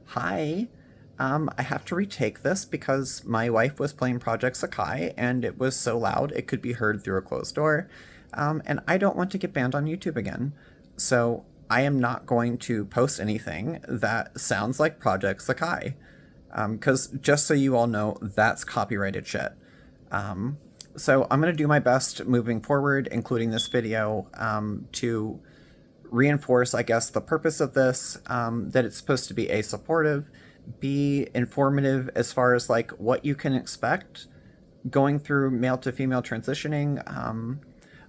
Hi, I have to retake this because my wife was playing Project Sakai and it was so loud it could be heard through a closed door. And I don't want to get banned on YouTube again. So I am not going to post anything that sounds like Project Sakai. Because just so you all know, that's copyrighted shit. So I'm going to do my best moving forward, including this video, to reinforce, I guess, the purpose of this, that it's supposed to be A, supportive, B, informative as far as like what you can expect going through male to female transitioning.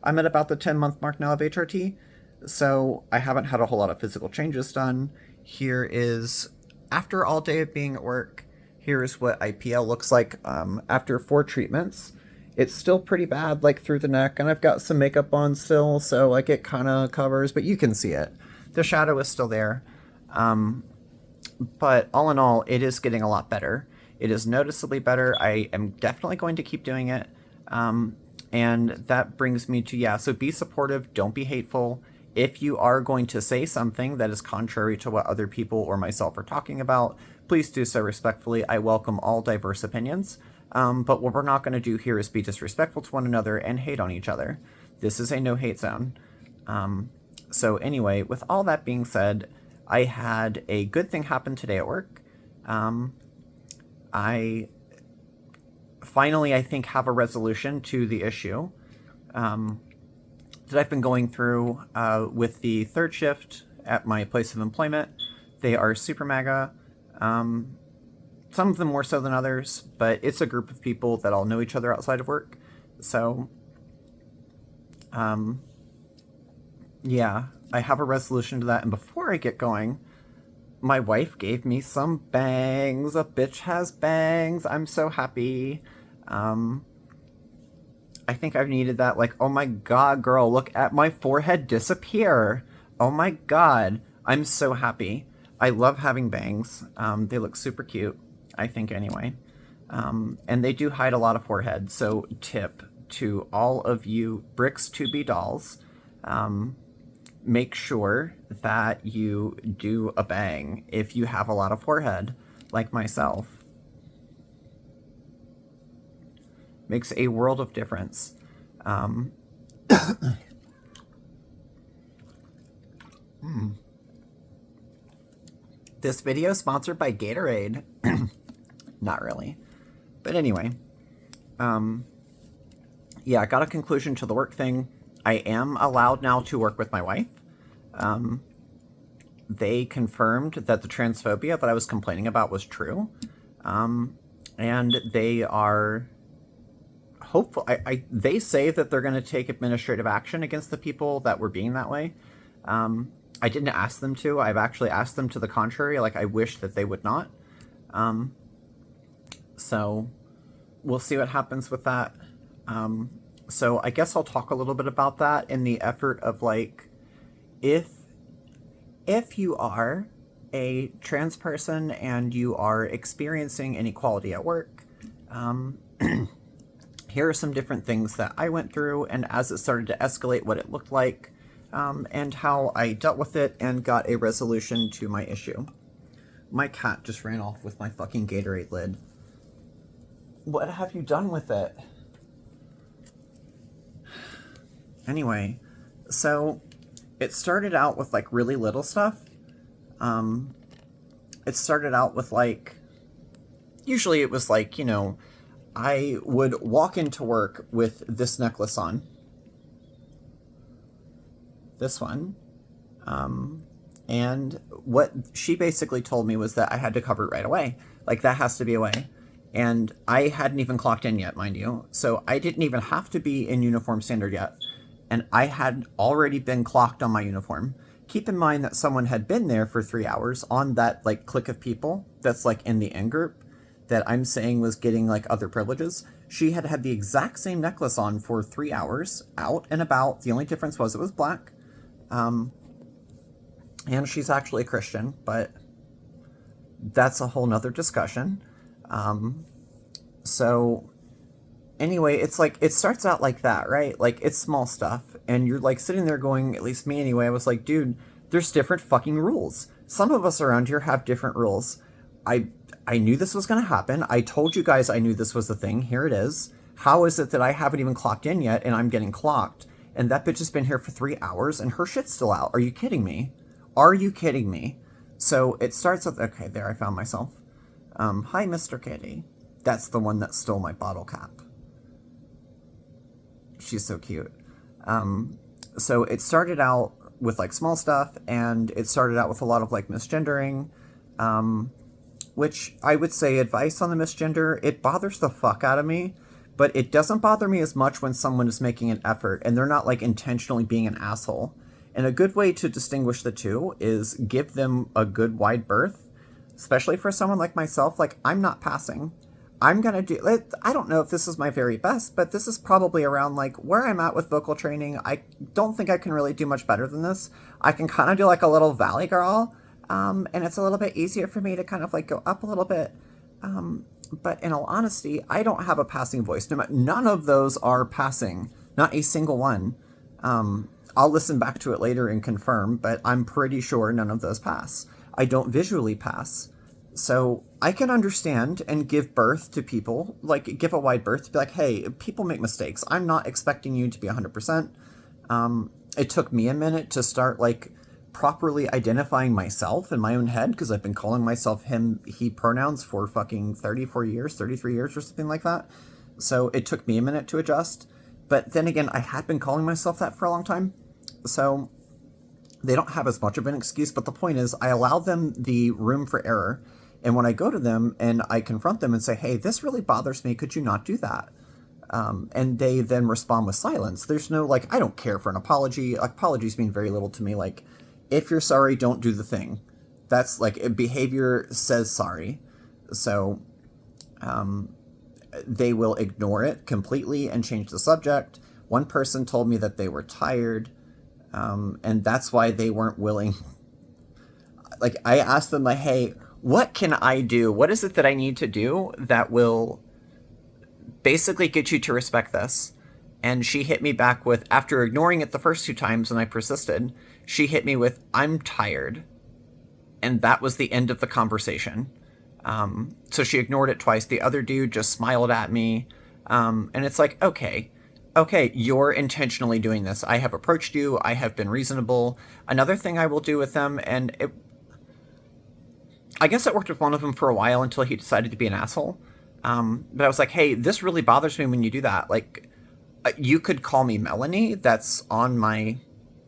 I'm at about the 10-month mark now of HRT, so I haven't had a whole lot of physical changes done. Here is, after all day of being at work, here is what IPL looks like after 4 treatments. It's still pretty bad, like through the neck, and I've got some makeup on still, so like it kind of covers, but you can see it. The shadow is still there. But all in all, it is getting a lot better. It is noticeably better. I am definitely going to keep doing it. And that brings me to, yeah, so be supportive, don't be hateful. If you are going to say something that is contrary to what other people or myself are talking about, please do so respectfully. I welcome all diverse opinions. But what we're not going to do here is be disrespectful to one another and hate on each other. This is a no-hate zone. So anyway, with all that being said, I had a good thing happen today at work. I finally, I think, have a resolution to the issue that I've been going through with the third shift at my place of employment. They are super MAGA. Some of them more so than others, but it's a group of people that all know each other outside of work. So, yeah, I have a resolution to that. And before I get going, my wife gave me some bangs. A bitch has bangs. I'm so happy. I think I've needed that. Like, oh my god, girl, look at my forehead disappear. Oh my god. I'm so happy. I love having bangs. They look super cute, I think, anyway. And they do hide a lot of forehead. So tip to all of you Bricks to be dolls, make sure that you do a bang if you have a lot of forehead, like myself. Makes a world of difference. This video is sponsored by Gatorade. Not really. But anyway, yeah, I got a conclusion to the work thing. I am allowed now to work with my wife. They confirmed that the transphobia that I was complaining about was true. And they are hopeful. They say that they're going to take administrative action against the people that were being that way. I didn't ask them to. I've actually asked them to the contrary. Like, I wish that they would not. So we'll see what happens with that. So I guess I'll talk a little bit about that in the effort of, like, if you are a trans person and you are experiencing inequality at work, here are some different things that I went through, and as it started to escalate, what it looked like, and how I dealt with it and got a resolution to my issue. My cat just ran off with my fucking Gatorade lid. What have you done with it? Anyway, so it started out with, like, really little stuff. It started out with, like, usually it was like, you know, I would walk into work with this necklace on. This one. And what she basically told me was that I had to cover it right away. Like, that has to be away. And I hadn't even clocked in yet, mind you. So I didn't even have to be in uniform standard yet. And I had already been clocked on my uniform. Keep in mind that someone had been there for 3 hours on that, like, clique of people that's, like, in the in-group that I'm saying was getting, like, other privileges. She had had the exact same necklace on for 3 hours, out and about. The only difference was it was black. And she's actually a Christian, but that's a whole nother discussion. So anyway, it's like, it starts out like that, right? Like, it's small stuff, and you're, like, sitting there going, at least me anyway, I was like, dude, there's different fucking rules. Some of us around here have different rules. I I knew this was going to happen. I told you guys I knew this was the thing. Here it is. How is it that I haven't even clocked in yet and I'm getting clocked? And that bitch has been here for 3 hours and her shit's still out. Are you kidding me? Are you kidding me? So it starts with, okay, there I found myself. Hi, Mr. Kitty. That's the one that stole my bottle cap. She's so cute. So it started out with like small stuff, and it started out with a lot of like misgendering, which I would say advice on the misgender, it bothers the fuck out of me, but it doesn't bother me as much when someone is making an effort and they're not like intentionally being an asshole. And a good way to distinguish the two is give them a good wide berth, especially for someone like myself. Like, I'm not passing. I'm going to do it. I don't know if this is my very best, but this is probably around like where I'm at with vocal training. I don't think I can really do much better than this. I can kind of do like a little valley girl. And it's a little bit easier for me to kind of like go up a little bit. But in all honesty, I don't have a passing voice. None of those are passing. Not a single one. I'll listen back to it later and confirm, but I'm pretty sure none of those pass. I don't visually pass. So I can understand and give birth to people, like give a wide berth to be like, hey, people make mistakes. I'm not expecting you to be 100%. It took me a minute to start like properly identifying myself in my own head, because I've been calling myself him, he pronouns for fucking 34 years, 33 years or something like that. So it took me a minute to adjust. But then again, I had been calling myself that for a long time. So they don't have as much of an excuse. But the point is, I allow them the room for error. And when I go to them and I confront them and say, hey, this really bothers me, could you not do that? And they then respond with silence. There's no, like, I don't care for an apology. Apologies mean very little to me. Like, if you're sorry, don't do the thing. That's like, behavior says sorry. So they will ignore it completely and change the subject. One person told me that they were tired, and that's why they weren't willing. Like, I asked them, like, hey, what can I do? What is it that I need to do that will basically get you to respect this? And she hit me back with, after ignoring it the first 2 times and I persisted, she hit me with, I'm tired. And that was the end of the conversation. So she ignored it twice. The other dude just smiled at me. And it's like, okay, you're intentionally doing this. I have approached you. I have been reasonable. Another thing I will do with them, and I guess it worked with one of them for a while until he decided to be an asshole. But I was like, hey, this really bothers me when you do that. Like, you could call me Melanie. That's on my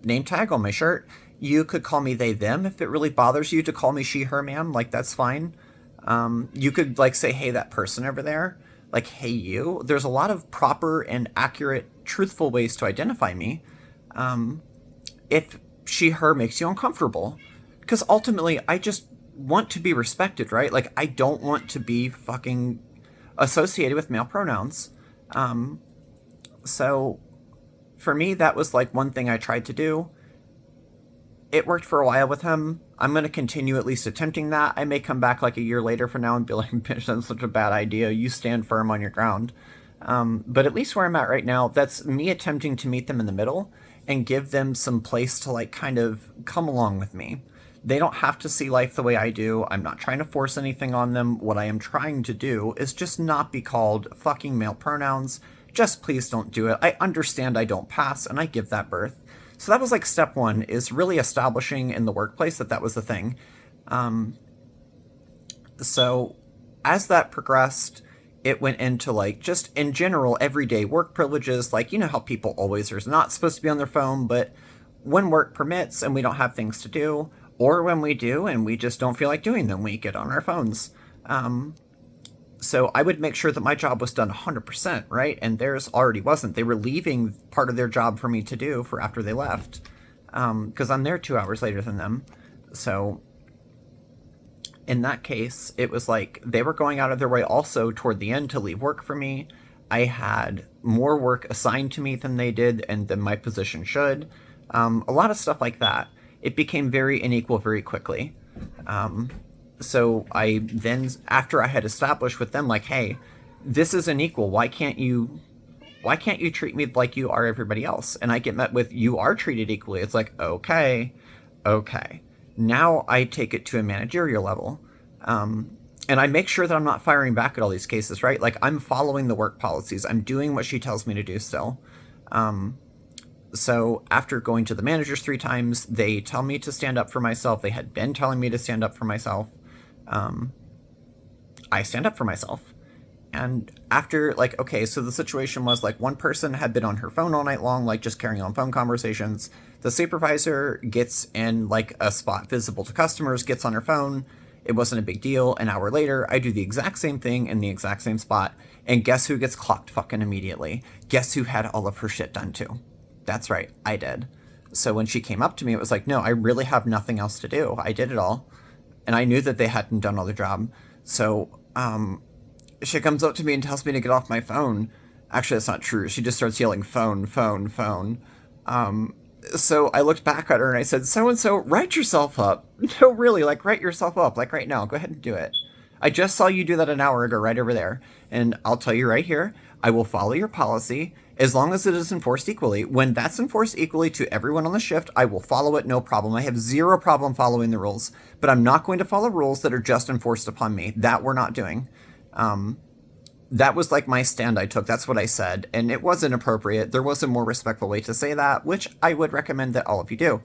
name tag on my shirt. You could call me they, them. If it really bothers you to call me she, her, ma'am, like, that's fine. You could, like, say, hey, that person over there. Like, hey, you. There's a lot of proper and accurate, truthful ways to identify me. If she, her makes you uncomfortable. Because ultimately, I just want to be respected, right? Like, I don't want to be fucking associated with male pronouns. So for me, that was like one thing I tried to do. It worked for a while with him. I'm going to continue at least attempting that. I may come back like a year later from now and be like, bitch, that's such a bad idea. You stand firm on your ground. But at least where I'm at right now, that's me attempting to meet them in the middle and give them some place to like kind of come along with me. They don't have to see life the way I do. I'm not trying to force anything on them. What I am trying to do is just not be called fucking male pronouns. Just please don't do it. I understand I don't pass, and I give that birth. So that was like step one, is really establishing in the workplace that was the thing. So as that progressed, it went into like just in general everyday work privileges. Like, you know how people always are not supposed to be on their phone, but when work permits and we don't have things to do, or when we do and we just don't feel like doing them, we get on our phones. So I would make sure that my job was done 100%, right? And theirs already wasn't. They were leaving part of their job for me to do for after they left, because I'm there 2 hours later than them. So in that case, it was like they were going out of their way also toward the end to leave work for me. I had more work assigned to me than they did and than my position should. A lot of stuff like that. It became very unequal very quickly. So I then, after I had established with them, like, hey, this is unequal. Why can't you treat me like you are everybody else? And I get met with, you are treated equally. It's like, okay. Now I take it to a managerial level. And I make sure that I'm not firing back at all these cases, right? Like, I'm following the work policies. I'm doing what she tells me to do still. So after going to the managers 3 times, they tell me to stand up for myself. They had been telling me to stand up for myself. I stand up for myself. And after, like, okay, so the situation was like one person had been on her phone all night long, like just carrying on phone conversations. The supervisor gets in like a spot visible to customers, gets on her phone. It wasn't a big deal. An hour later, I do the exact same thing in the exact same spot. And guess who gets clocked fucking immediately? Guess who had all of her shit done too? That's right, I did. So when she came up to me, it was like, no, I really have nothing else to do. I did it all. And I knew that they hadn't done all the job. So she comes up to me and tells me to get off my phone. Actually, that's not true. She just starts yelling, phone, phone, phone. So I looked back at her and I said, so and so, write yourself up. No, really, like, write yourself up, like, right now. Go ahead and do it. I just saw you do that an hour ago, right over there. And I'll tell you right here, I will follow your policy as long as it is enforced equally. When that's enforced equally to everyone on the shift, I will follow it, no problem. I have zero problem following the rules. But I'm not going to follow rules that are just enforced upon me. That we're not doing. That was like my stand I took. That's what I said. And it wasn't appropriate. There was a more respectful way to say that, which I would recommend that all of you do.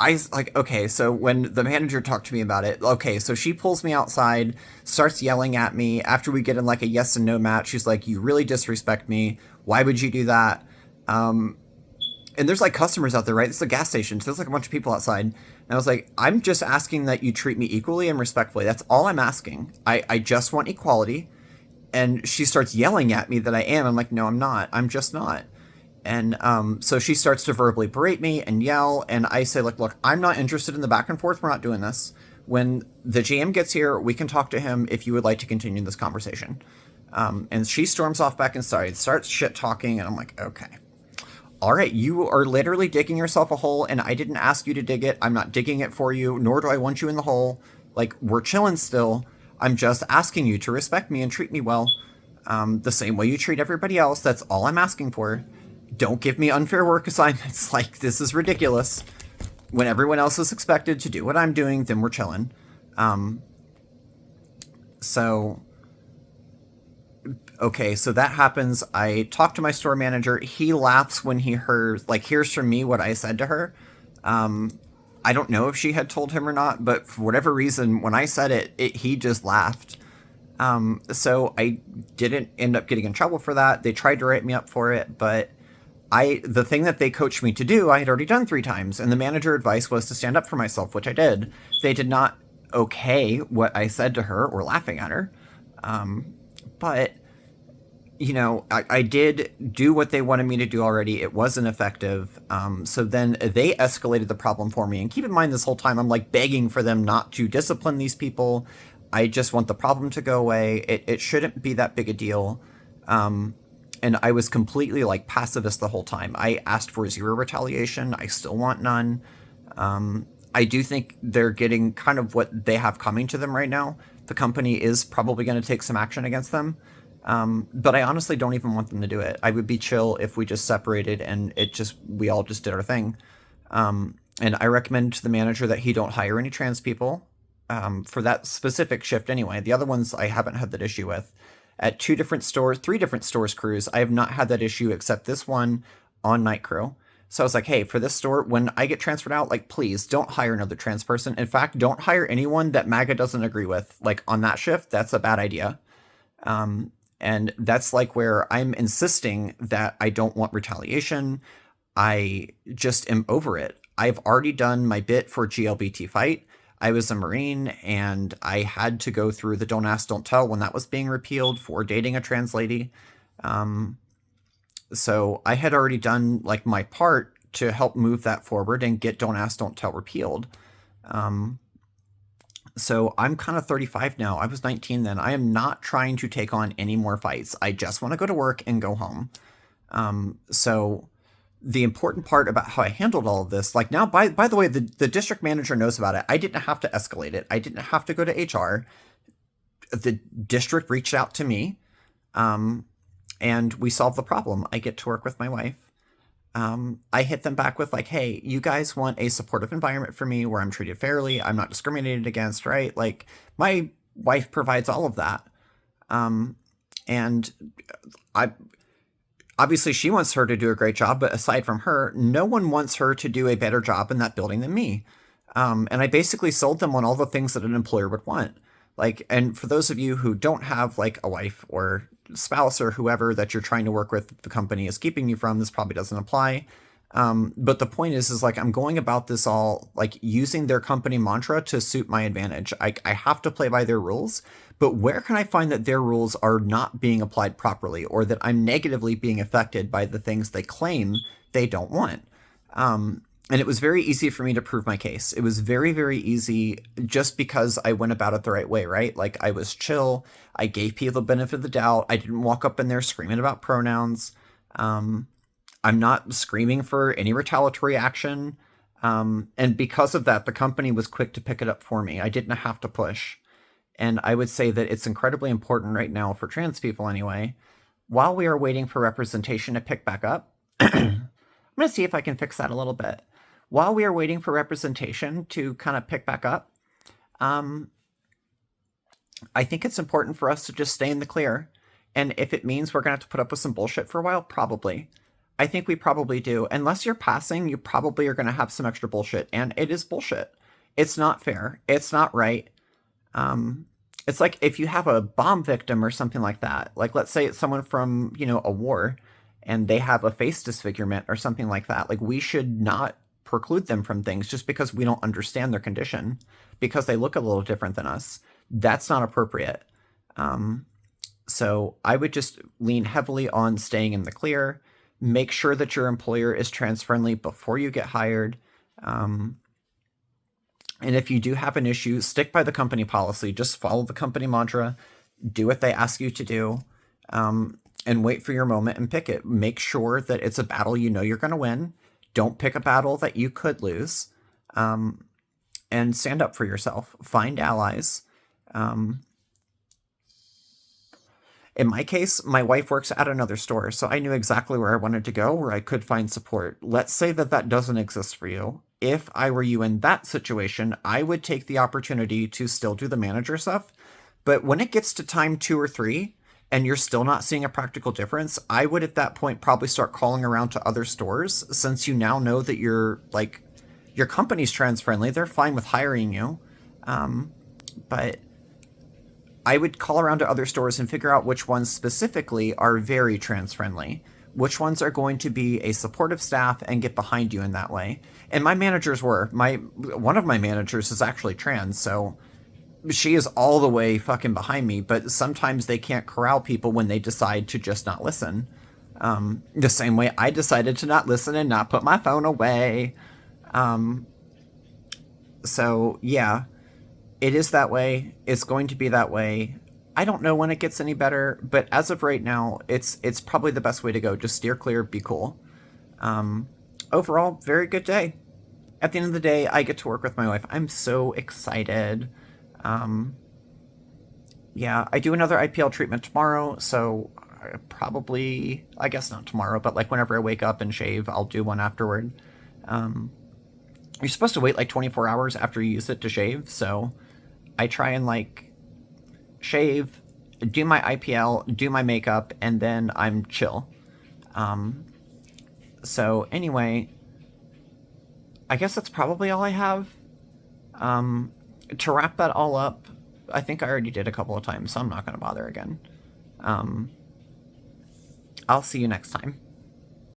I like, okay, so when the manager talked to me about it, okay, so she pulls me outside, starts yelling at me after we get in like a yes and no match. She's like, you really disrespect me. Why would you do that? And there's like customers out there, right? It's a gas station. So there's like a bunch of people outside. And I was like, I'm just asking that you treat me equally and respectfully. That's all I'm asking. I just want equality. And she starts yelling at me that I am. I'm like, no, I'm not. I'm just not. And so she starts to verbally berate me and yell. And I say, look, I'm not interested in the back and forth. We're not doing this. When the GM gets here, we can talk to him if you would like to continue this conversation. And she storms off back inside, starts shit talking. And I'm like, okay. All right, you are literally digging yourself a hole, and I didn't ask you to dig it. I'm not digging it for you, nor do I want you in the hole. Like, we're chilling still. I'm just asking you to respect me and treat me well, the same way you treat everybody else. That's all I'm asking for. Don't give me unfair work assignments. Like, this is ridiculous. When everyone else is expected to do what I'm doing, then we're chilling. So... okay, so that happens. I talk to my store manager. He laughs when he hears from me what I said to her. I don't know if she had told him or not, but for whatever reason, when I said it he just laughed. So I didn't end up getting in trouble for that. They tried to write me up for it, but the thing that they coached me to do, I had already done 3 times, and the manager advice was to stand up for myself, which I did. They did not okay what I said to her or laughing at her. But you know, I did do what they wanted me to do already. It wasn't effective. So then they escalated the problem for me. And keep in mind, this whole time, I'm like begging for them not to discipline these people. I just want the problem to go away. It shouldn't be that big a deal. And I was completely like pacifist the whole time. I asked for 0 retaliation. I still want none. I do think they're getting kind of what they have coming to them right now. The company is probably going to take some action against them. But I honestly don't even want them to do it. I would be chill if we just separated and we all just did our thing. And I recommend to the manager that he don't hire any trans people, for that specific shift anyway. The other ones I haven't had that issue with. At 3 different stores crews, I have not had that issue except this one on night crew. So I was like, hey, for this store, when I get transferred out, like, please don't hire another trans person. In fact, don't hire anyone that MAGA doesn't agree with. Like, on that shift, that's a bad idea. And that's like where I'm insisting that I don't want retaliation. I just am over it. I've already done my bit for GLBT fight. I was a Marine and I had to go through the Don't Ask, Don't Tell when that was being repealed for dating a trans lady. So I had already done like my part to help move that forward and get Don't Ask, Don't Tell repealed. So I'm kind of 35 now. I was 19 then. I am not trying to take on any more fights. I just want to go to work and go home. So the important part about how I handled all of this, like now, by the way, the district manager knows about it. I didn't have to escalate it. I didn't have to go to HR. The district reached out to me, and we solved the problem. I get to work with my wife. I hit them back with like, hey, you guys want a supportive environment for me where I'm treated fairly, I'm not discriminated against, right? Like my wife provides all of that. And I obviously she wants her to do a great job, but aside from her, no one wants her to do a better job in that building than me. And I basically sold them on all the things that an employer would want. Like, and for those of you who don't have like a wife or spouse or whoever that you're trying to work with, the company is keeping you from, this probably doesn't apply. But the point is like, I'm going about this all like using their company mantra to suit my advantage. I have to play by their rules, but where can I find that their rules are not being applied properly or that I'm negatively being affected by the things they claim they don't want? And it was very easy for me to prove my case. It was very, very easy just because I went about it the right way, right? Like I was chill. I gave people the benefit of the doubt. I didn't walk up in there screaming about pronouns. I'm not screaming for any retaliatory action. And because of that, the company was quick to pick it up for me. I didn't have to push. And I would say that it's incredibly important right now for trans people anyway. While we are waiting for representation to pick back up, I'm going to see if I can fix that a little bit. While we are waiting for representation to kind of pick back up, I think it's important for us to just stay in the clear. And if it means we're going to have to put up with some bullshit for a while, probably. I think we probably do. Unless you're passing, you probably are going to have some extra bullshit. And it is bullshit. It's not fair. It's not right. It's like if you have a bomb victim or something like that. Like, let's say it's someone from, a war and they have a face disfigurement or something like that. Like, we should not preclude them from things just because we don't understand their condition, because they look a little different than us. That's not appropriate. So I would just lean heavily on staying in the clear. Make sure that your employer is trans friendly before you get hired. And if you do have an issue, stick by the company policy. Just follow the company mantra. Do what they ask you to do. And wait for your moment and pick it. Make sure that it's a battle you know you're going to win. Don't pick a battle that you could lose. And stand up for yourself. Find allies. In my case, my wife works at another store, so I knew exactly where I wanted to go, where I could find support. Let's say that that doesn't exist for you. If I were you in that situation, I would take the opportunity to still do the manager stuff. But when it gets to time 2 or 3, and you're still not seeing a practical difference, I would at that point probably start calling around to other stores, since you now know that your company's trans friendly. They're fine with hiring you. But I would call around to other stores and figure out which ones specifically are very trans friendly, which ones are going to be a supportive staff and get behind you in that way. And my managers were. One of my managers is actually trans, so she is all the way fucking behind me, but sometimes they can't corral people when they decide to just not listen. The same way I decided to not listen and not put my phone away. So yeah, it is that way. It's going to be that way. I don't know when it gets any better, but as of right now, it's probably the best way to go. Just steer clear, be cool. Overall, very good day. At the end of the day, I get to work with my wife. I'm so excited. Yeah, I do another IPL treatment tomorrow, so probably, I guess not tomorrow, but like whenever I wake up and shave, I'll do one afterward. You're supposed to wait like 24 hours after you use it to shave, so I try and like shave, do my IPL, do my makeup, and then I'm chill. So anyway, I guess that's probably all I have. To wrap that all up, I think I already did a couple of times, so I'm not going to bother again. I'll see you next time.